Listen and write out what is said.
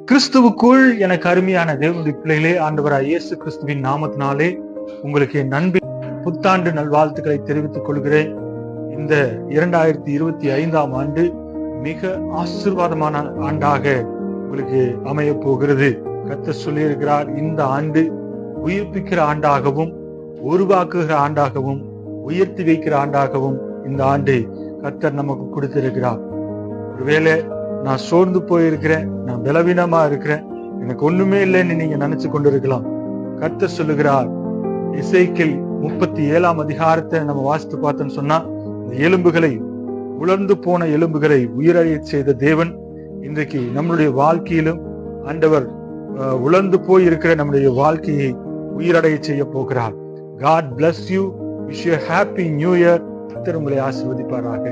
கிறிஸ்துவுக்குள் எனக்கு அருமையான தேவனுடைய பிள்ளைகளே, ஆண்டவராய் இயேசு கிறிஸ்துவின் நாமத்தினாலே உங்களுக்கு என் நண்பின் புத்தாண்டு நல்வாழ்த்துக்களை தெரிவித்துக் கொள்கிறேன். இந்த 2025ஆம் ஆண்டு மிக ஆசீர்வாதமான ஆண்டாக உங்களுக்கு அமைய போகிறது. கர்த்தர் சொல்லியிருக்கிறார், இந்த ஆண்டு உயிர்ப்பிக்கிற ஆண்டாகவும் உருவாக்குகிற ஆண்டாகவும் உயர்த்தி வைக்கிற ஆண்டாகவும் இந்த ஆண்டு கர்த்தர் நமக்கு கொடுத்திருக்கிறார். ஒருவேளை நான் சோர்ந்து போயிருக்கிறேன், நான் பலவீனமா இருக்கிறேன், எனக்கு ஒண்ணுமே இல்லைன்னு நீங்க நினைச்சு கொண்டிருக்கலாம். கர்த்தர் சொல்லுகிறார், எசேக்கியேல் 37ஆம் அதிகாரத்தை நம்ம வாசித்து பார்த்தோம்னு சொன்னா, இந்த எலும்புகளை, உலர்ந்து போன எலும்புகளை உயிரடைய செய்த தேவன் இன்றைக்கு நம்மளுடைய வாழ்க்கையிலும் ஆண்டவர் உலர்ந்து போய் இருக்கிற நம்முடைய வாழ்க்கையை உயிரடைய செய்ய போகிறார். God bless you. Wish you a happy new year. கர்த்தர் உங்களை ஆசீர்வதிப்பாராக.